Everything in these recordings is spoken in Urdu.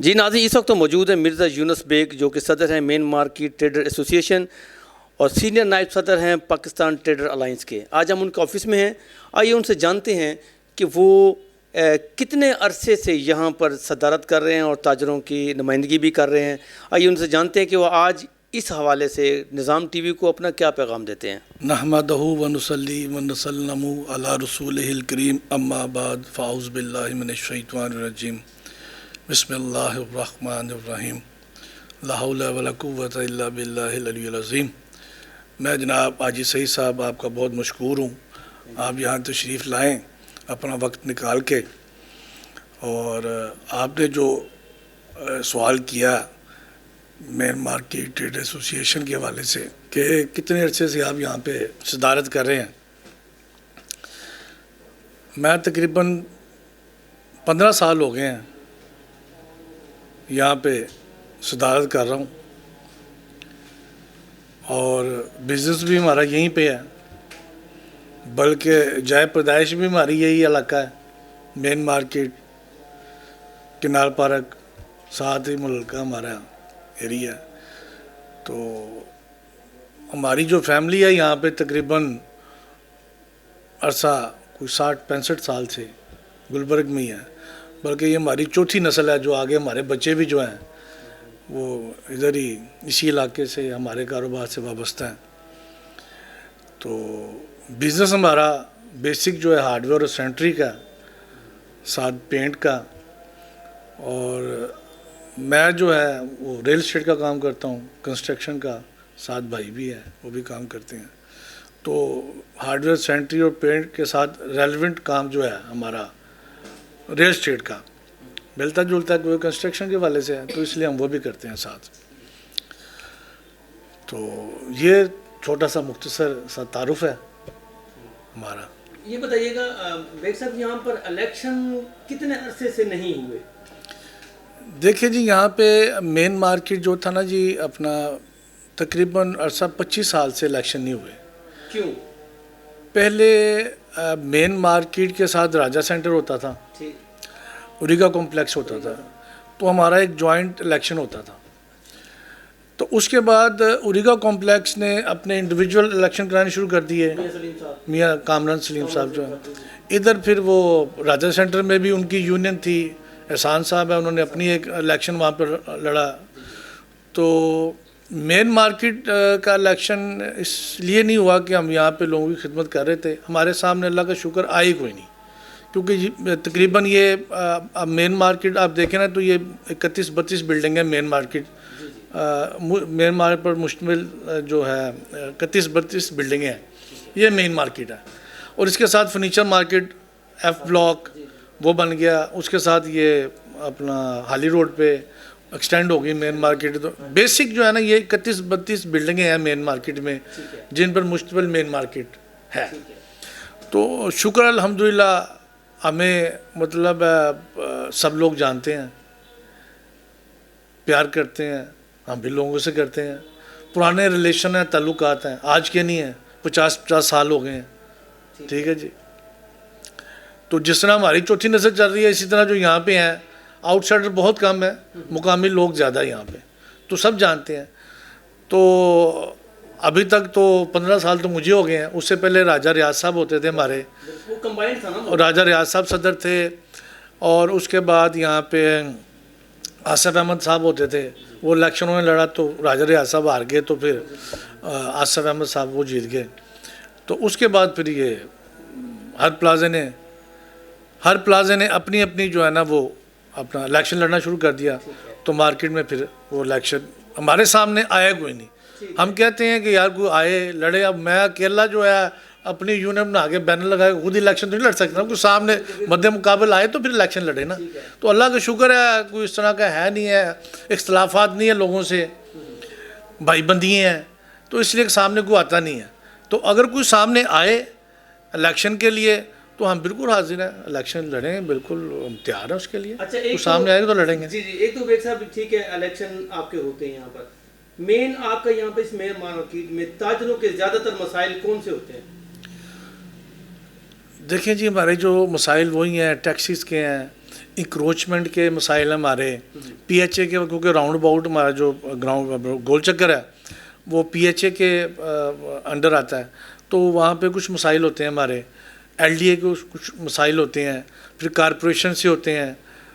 جی ناظرین، اس وقت تو موجود ہیں مرزا یونس بیگ جو کہ صدر ہیں مین مارکیٹ ٹریڈر ایسوسیشن اور سینئر نائب صدر ہیں پاکستان ٹریڈر الائنس کے۔ آج ہم ان کے آفس میں ہیں، آئیے ان سے جانتے ہیں کہ وہ کتنے عرصے سے یہاں پر صدارت کر رہے ہیں اور تاجروں کی نمائندگی بھی کر رہے ہیں۔ آئیے ان سے جانتے ہیں کہ وہ آج اس حوالے سے نظام ٹی وی کو اپنا کیا پیغام دیتے ہیں۔ نحمدہ ونصلی ونسلم علی رسولہ الکریم، اما بعد، فاعوذ باللہ من الشیطان الرجیم، بسم اللہ الرحمن الرحیم، لا حول ولا قوۃ الا باللہ العلی العظیم۔ میں جناب حاجی سعید صاحب آپ کا بہت مشکور ہوں، آپ یہاں تشریف لائیں اپنا وقت نکال کے، اور آپ نے جو سوال کیا مین مارکیٹ ٹریڈ ایسوسیشن کے حوالے سے کہ کتنے عرصے سے آپ یہاں پہ صدارت کر رہے ہیں، میں تقریباً 15 سال ہو گئے ہیں یہاں پہ صدارت کر رہا ہوں، اور بزنس بھی ہمارا یہیں پہ ہے، بلکہ جائے پیدائش بھی ہماری یہی علاقہ ہے، مین مارکیٹ، کنار پارک، ساتھ ہی ملکہ ہمارا ایریا۔ تو ہماری جو فیملی ہے یہاں پہ تقریباً عرصہ کوئی 60-65 سال سے گلبرگ میں ہی ہے، بلکہ یہ ہماری چوتھی نسل ہے، جو آگے ہمارے بچے بھی جو ہیں وہ ادھر ہی اسی علاقے سے ہمارے کاروبار سے وابستہ ہیں۔ تو بزنس ہمارا بیسک جو ہے ہارڈ ویئر اور سینٹری کا، ساتھ پینٹ کا، اور میں جو ہے وہ ریل اسٹیٹ کا کام کرتا ہوں، کنسٹرکشن کا، ساتھ بھائی بھی ہیں وہ بھی کام کرتے ہیں۔ تو ہارڈ ویئر، سینٹری اور پینٹ کے ساتھ ریلیونٹ کام جو ہے ہمارا ریل اسٹیٹ کا ملتا جلتا کوئی کنسٹرکشن کے والے سے ہے، تو اس لیے ہم وہ بھی کرتے ہیں ساتھ۔ تو یہ چھوٹا سا مختصر سا تعارف ہے ہمارا۔ یہ بتائیے گا بیگ صاحب، یہاں پر الیکشن کتنے عرصے سے نہیں ہوئے؟ دیکھیں جی، یہاں پہ مین مارکیٹ جو تھا نا جی اپنا، تقریباً عرصہ 25 سال سے الیکشن نہیں ہوئے۔ کیوں؟ پہلے مین مارکیٹ کے ساتھ راجہ سینٹر ہوتا تھا، اوریگا کمپلیکس ہوتا تھا، تو ہمارا ایک جوائنٹ الیکشن ہوتا تھا۔ تو اس کے بعد اوریگا کمپلیکس نے اپنے انڈیویجول الیکشن کرانے شروع کر دیے، میاں کامران سلیم صاحب جو ہیں ادھر، پھر وہ راجہ سینٹر میں بھی ان کی یونین تھی، احسان صاحب ہے، انہوں نے اپنی ایک الیکشن وہاں پر لڑا۔ تو مین مارکیٹ کا الیکشن اس لیے نہیں ہوا کہ ہم یہاں پہ لوگوں کی خدمت کر رہے تھے، ہمارے سامنے اللہ کا شکر آئی کوئی نہیں، کیونکہ تقریباً یہ مین مارکیٹ آپ دیکھیں نا تو یہ 31-32 بلڈنگ ہے مین مارکیٹ، مین مارکیٹ پر مشتمل جو ہے 31-32 بلڈنگیں ہیں، یہ مین مارکیٹ ہے۔ اور اس کے ساتھ فرنیچر مارکیٹ ایف بلاک وہ بن گیا، اس کے ساتھ یہ اپنا حالی روڈ پہ ایکسٹینڈ ہو گئی مین مارکیٹ۔ تو بیسک جو ہے نا یہ 31-32 بلڈنگیں ہیں مین مارکیٹ میں جن پر مشتمل مین مارکیٹ ہے۔ تو شکر الحمدللہ، ہمیں مطلب سب لوگ جانتے ہیں، پیار کرتے ہیں، ہم بھی لوگوں سے کرتے ہیں، پرانے ریلیشن ہیں، تعلقات ہیں، آج کے نہیں ہیں، 50 سال ہو گئے ہیں، ٹھیک ہے جی۔ تو جس طرح ہماری چوتھی نسل چل رہی ہے، اسی طرح جو یہاں پہ ہیں آؤٹ سائڈر بہت کم ہے، مقامی لوگ زیادہ ہیں یہاں پہ، تو سب جانتے ہیں۔ تو ابھی تک تو 15 سال تو مجھے ہو گئے ہیں، اس سے پہلے راجہ ریاض صاحب ہوتے تھے ہمارے، اور راجہ ریاض صاحب صدر تھے، اور اس کے بعد یہاں پہ آصف احمد صاحب ہوتے تھے، وہ الیکشنوں میں لڑا تو راجہ ریاض صاحب ہار گئے، تو پھر آصف احمد صاحب وہ جیت گئے۔ تو اس کے بعد پھر یہ ہر پلازے نے اپنی اپنی جو ہے نا وہ اپنا الیکشن لڑنا شروع کر دیا، تو مارکیٹ میں پھر وہ الیکشن ہمارے سامنے آیا کوئی نہیں۔ ہم کہتے ہیں کہ یار کوئی آئے لڑے، اب میں اکیلا جو ہے اپنی یونین بنا کے بینر لگائے خود الیکشن تو نہیں لڑ سکتا، کوئی سامنے مد مقابل آئے تو پھر الیکشن لڑے نا۔ تو اللہ کا شکر ہے کوئی اس طرح کا ہے نہیں ہے، اختلافات نہیں ہے لوگوں سے، بھائی بندیاں ہیں، تو اس لیے سامنے کوئی آتا نہیں ہے۔ تو اگر کوئی سامنے آئے الیکشن کے لیے تو ہم بالکل حاضر ہیں، الیکشن لڑیں، بالکل ہم تیار ہیں اس کے لیے، کوئی سامنے آئے گا تو لڑیں گے۔ جی جی، ایک تو بیگ صاحب ٹھیک ہے، الیکشن آپ کے ہوتے ہیں یہاں پر، مین آپ کا یہاں پہ اس مین مارکیٹ میں تاجروں کے زیادہ تر مسائل کون سے ہوتے ہیں؟ دیکھیں جی، ہمارے جو مسائل وہی ہیں، ٹیکسیز کے ہیں، انکروچمنٹ کے مسائل ہمارے پی ایچ اے کے، کیونکہ راؤنڈ اباؤٹ ہمارا جو گراؤنڈ گول چکر ہے وہ پی ایچ اے کے انڈر آتا ہے، تو وہاں پہ کچھ مسائل ہوتے ہیں ہمارے، ایل ڈی اے کے کچھ مسائل ہوتے ہیں، پھر کارپوریشن سے ہوتے ہیں،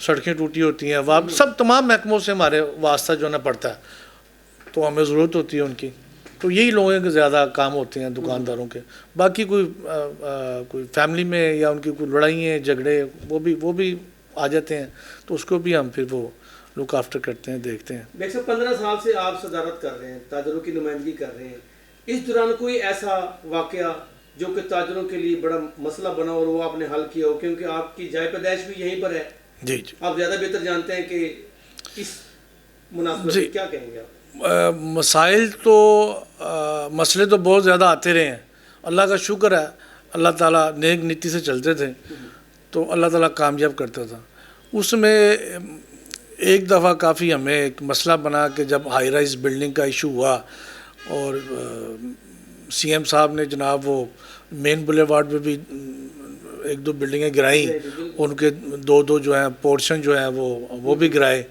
سڑکیں ٹوٹی ہوتی ہیں، وہاں سب تمام محکموں سے ہمارے واسطہ جو ہے نا پڑتا ہے، تو ہمیں ضرورت ہوتی ہے ان کی. تو یہی لوگوں کے زیادہ کام ہوتے ہیں دکانداروں کے. باقی کوئی فیملی میں یا ان کی کوئی لڑائیاں جھگڑے وہ بھی آ جاتے ہیں، تو اس کو بھی ہم پھر وہ لک آفٹر کرتے ہیں، دیکھتے ہیں. 15 سال سے آپ صدارت کر رہے ہیں، تاجروں کی نمائندگی کر رہے ہیں. اس دوران کوئی ایسا واقعہ جو کہ تاجروں کے لیے بڑا مسئلہ بنا اور وہ آپ نے حل کیا ہو، کیونکہ آپ کی جائے پیدائش بھی یہیں پر ہے؟ جی آپ زیادہ بہتر جانتے ہیں کہ اس مناسبت سے کیا کہیں گے آپ؟ مسئلے تو بہت زیادہ آتے رہے ہیں. اللہ کا شکر ہے، اللہ تعالیٰ نیک نیتی سے چلتے تھے تو اللہ تعالیٰ کامیاب کرتا تھا. اس میں ایک دفعہ کافی ہمیں ایک مسئلہ بنا کہ جب ہائی رائز بلڈنگ کا ایشو ہوا اور سی ایم صاحب نے جناب وہ مین بلیوارڈ پہ بھی ایک دو بلڈنگیں گرائیں، ان کے دو جو ہیں پورشن جو ہیں وہ بھی گرائے.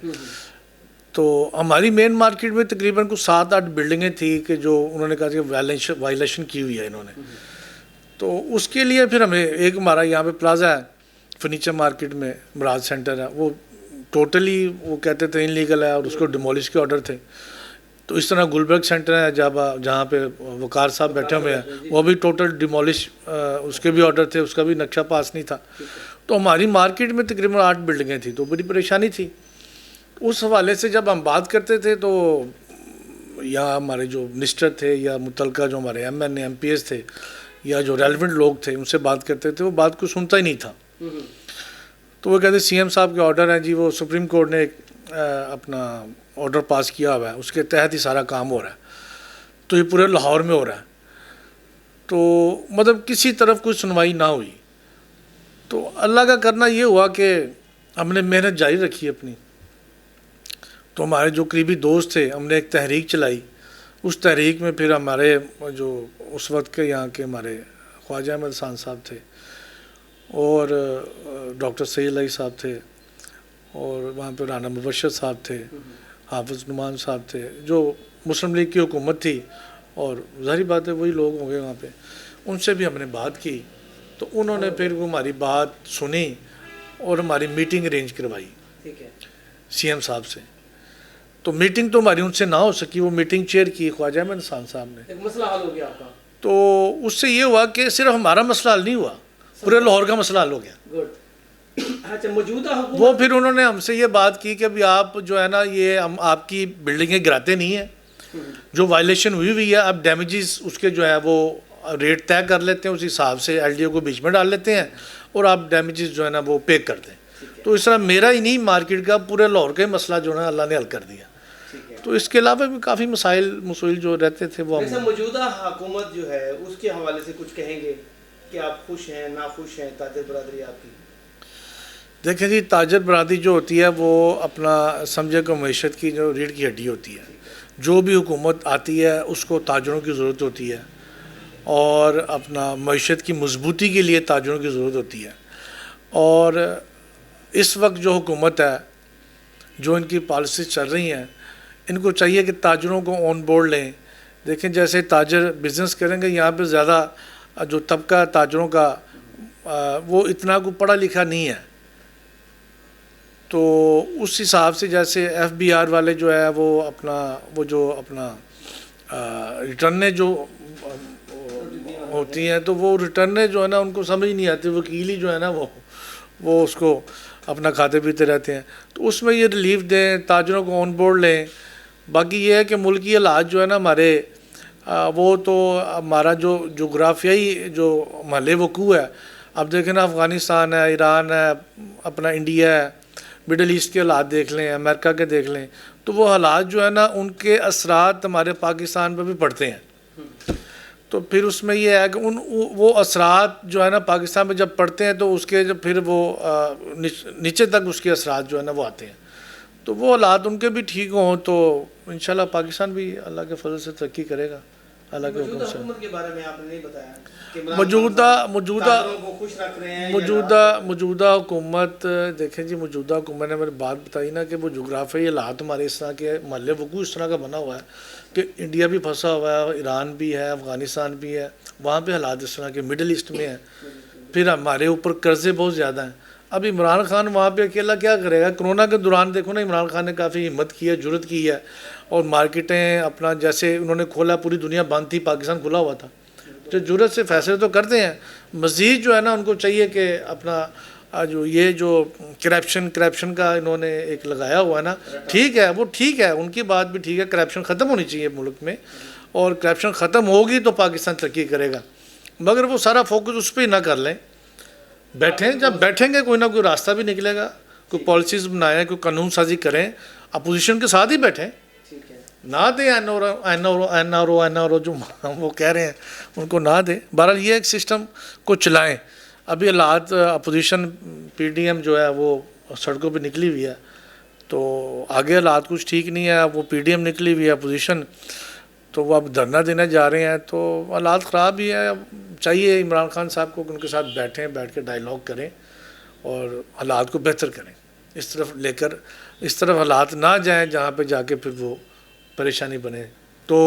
تو ہماری مین مارکیٹ میں تقریباً کچھ 7-8 بلڈنگیں تھیں کہ جو انہوں نے کہا کہ وائلیشن کی ہوئی ہے انہوں نے. تو اس کے لیے پھر ہمیں ایک ہمارا یہاں پہ پلازا ہے فرنیچر مارکیٹ میں، مراج سینٹر ہے، وہ ٹوٹلی وہ کہتے تھے انلیگل ہے اور اس کو ڈیمولش کے آرڈر تھے. تو اس طرح گلبرگ سینٹر ہے جہاں پہ وقار صاحب بیٹھے ہوئے ہیں، وہ بھی ٹوٹل ڈیمولش، اس کے بھی آرڈر تھے، اس کا بھی نقشہ پاس نہیں تھا. تو ہماری مارکیٹ میں تقریباً 8 بلڈنگیں تھیں، تو بڑی پریشانی تھی. اس حوالے سے جب ہم بات کرتے تھے تو یا ہمارے جو منسٹر تھے یا متعلقہ جو ہمارے M N A M P S تھے یا جو ریلیونٹ لوگ تھے ان سے بات کرتے تھے، وہ بات کو سنتا ہی نہیں تھا. تو وہ کہتے سی ایم صاحب کے آرڈر ہیں جی، وہ سپریم کورٹ نے اپنا آرڈر پاس کیا ہوا ہے، اس کے تحت ہی سارا کام ہو رہا ہے، تو یہ پورے لاہور میں ہو رہا ہے. تو مطلب کسی طرف کوئی سنوائی نہ ہوئی. تو اللہ کا کرنا یہ ہوا کہ ہم نے محنت جاری رکھی اپنی. تو ہمارے جو قریبی دوست تھے، ہم نے ایک تحریک چلائی. اس تحریک میں پھر ہمارے جو اس وقت کے یہاں کے ہمارے خواجہ احمد خان صاحب تھے اور ڈاکٹر سید علی صاحب تھے اور وہاں پہ رانا مبشر صاحب تھے، حافظ نعمان صاحب تھے، جو مسلم لیگ کی حکومت تھی، اور ظاہری بات ہے وہی لوگ ہوں گے وہاں پہ. ان سے بھی ہم نے بات کی تو انہوں نے پھر ہماری بات سنی اور ہماری میٹنگ ارینج کروائی سی ایم صاحب سے. تو میٹنگ تو ہماری ان سے نہ ہو سکی، وہ میٹنگ چیئر کی خواجہ احمد خان صاحب نے. ایک مسئلہ حل ہو گیا آپ کا. تو اس سے یہ ہوا کہ صرف ہمارا مسئلہ حل نہیں ہوا، پورے لاہور کا مسئلہ حل ہو گیا. اچھا، موجودہ حکومت وہ پھر انہوں نے ہم سے یہ بات کی کہ ابھی آپ جو ہے نا یہ ہم آپ کی بلڈنگیں گراتے نہیں ہیں، جو وائلیشن ہوئی ہے اب ڈیمیجز اس کے جو ہے وہ ریٹ طے کر لیتے ہیں، اس حساب سے ایل ڈی او کو بیچ میں ڈال لیتے ہیں اور آپ ڈیمیجز جو ہے نا وہ پے کر دیں. تو اس طرح میرا ہی نہیں، مارکیٹ کا پورے لاہور کا مسئلہ جو ہے نا اللہ نے حل کر دیا. تو اس کے علاوہ بھی کافی مسائل جو رہتے تھے وہ موجودہ حکومت جو ہے اس کے حوالے سے کچھ کہیں گے کہ آپ خوش ہیں ناخوش ہیں تاجر برادری آپ کی؟ دیکھیں جی، تاجر برادری جو ہوتی ہے وہ اپنا سمجھے کہ معیشت کی جو ریڑھ کی ہڈی ہوتی ہے. جو بھی حکومت آتی ہے اس کو تاجروں کی ضرورت ہوتی ہے اور اپنا معیشت کی مضبوطی کے لیے تاجروں کی ضرورت ہوتی ہے. اور اس وقت جو حکومت ہے، جو ان کی پالیسیز چل رہی ہیں، ان کو چاہیے کہ تاجروں کو آن بورڈ لیں. دیکھیں جیسے تاجر بزنس کریں گے، یہاں پہ زیادہ جو طبقہ تاجروں کا وہ اتنا کو پڑھا لکھا نہیں ہے. تو اس حساب سے جیسے ایف بی آر والے جو ہے وہ جو اپنا ریٹرنیں جو ہوتی ہیں، تو وہ ریٹرنیں جو ہے نا ان کو سمجھ نہیں آتی. وکیل ہی جو ہے نا وہ اس کو اپنا کھاتے پیتے رہتے ہیں. تو اس میں یہ ریلیف دیں، تاجروں کو آن بورڈ لیں. باقی یہ ہے کہ ملکی حالات جو ہے نا ہمارے وہ تو ہمارا جو جغرافیائی جو محل وقوع ہے، اب دیکھیں نا افغانستان ہے، ایران ہے، اپنا انڈیا ہے، مڈل ایسٹ کے حالات دیکھ لیں، امریکہ کے دیکھ لیں. تو وہ حالات جو ہے نا ان کے اثرات ہمارے پاکستان پہ بھی پڑتے ہیں. تو پھر اس میں یہ ہے کہ وہ اثرات جو ہے نا پاکستان میں جب پڑتے ہیں تو اس کے جب پھر وہ نیچے تک اس کے اثرات جو ہے نا وہ آتے ہیں. تو وہ حالات ان کے بھی ٹھیک ہوں تو انشاءاللہ پاکستان بھی اللہ کے فضل سے ترقی کرے گا. اللہ کے حکم سے. حکومت کے بارے میں آپ نے نہیں بتایا کہ موجودہ حکومت دیکھیں جی, موجودہ حکومت نے میری بات بتائی نا کہ وہ جغرافیائی حالات ہمارے اس طرح کے محل وقوع اس طرح کا بنا ہوا ہے کہ انڈیا بھی پھنسا ہوا ہے, ایران بھی ہے, افغانستان بھی ہے, وہاں پہ حالات اس طرح کے مڈل ایسٹ میں ہیں, پھر ہمارے اوپر قرضے بہت زیادہ ہیں. اب عمران خان وہاں پہ اکیلا کیا کرے گا؟ کرونا کے دوران دیکھو نا, عمران خان نے کافی ہمت کی ہے, جرت کی ہے, اور مارکیٹیں اپنا جیسے انہوں نے کھولا, پوری دنیا بند تھی, پاکستان کھلا ہوا تھا, جو جرت سے فیصلے تو کرتے ہیں. مزید جو ہے نا ان کو چاہیے کہ اپنا جو کرپشن کا انہوں نے ایک لگایا ہوا ہے نا, ٹھیک ہے, وہ ٹھیک ہے, ان کی بات بھی ٹھیک ہے, کرپشن ختم ہونی چاہیے ملک میں, اور کرپشن ختم ہوگی تو پاکستان ترقی کرے گا. مگر وہ سارا فوکس اس پہ ہی نہ کر لیں. جب بیٹھیں گے کوئی نہ کوئی راستہ بھی نکلے گا, کوئی پالیسیز بنائیں, کوئی قانون سازی کریں, اپوزیشن کے ساتھ ہی بیٹھیں, نہ دیں این آر او جو وہ کہہ رہے ہیں ان کو نہ دیں. بہرحال یہ ایک سسٹم کو چلائیں. ابھی حالات اپوزیشن پی ڈی ایم جو ہے وہ سڑکوں پہ نکلی ہوئی ہے, تو آگے حالات کچھ ٹھیک نہیں ہے. وہ پی ڈی ایم نکلی ہوئی ہے اپوزیشن, تو وہ اب دھرنا دینے جا رہے ہیں, تو حالات خراب ہی ہیں. چاہیے عمران خان صاحب کو ان کے ساتھ بیٹھ کے ڈائیلاگ کریں اور حالات کو بہتر کریں, اس طرف حالات نہ جائیں جہاں پہ جا کے پھر وہ پریشانی بنے. تو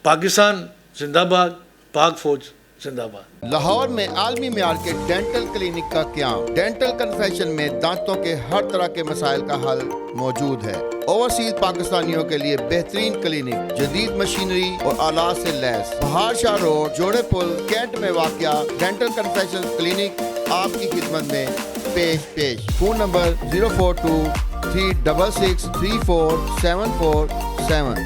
پاکستان زندہ باد, پاک فوج زندہ باد. لاہور میں عالمی معیار کے ڈینٹل کلینک کا قیام. ڈینٹل کنفیشن میں دانتوں کے ہر طرح کے مسائل کا حل موجود ہے. اوورسیز پاکستانیوں کے لیے بہترین کلینک, جدید مشینری اور آلات سے لیس. بہار شاہ روڈ, جوڑے پل, کینٹ میں واقع ڈینٹل کنفیشن کلینک آپ کی خدمت میں پیش. Phone number 042 366 34 747.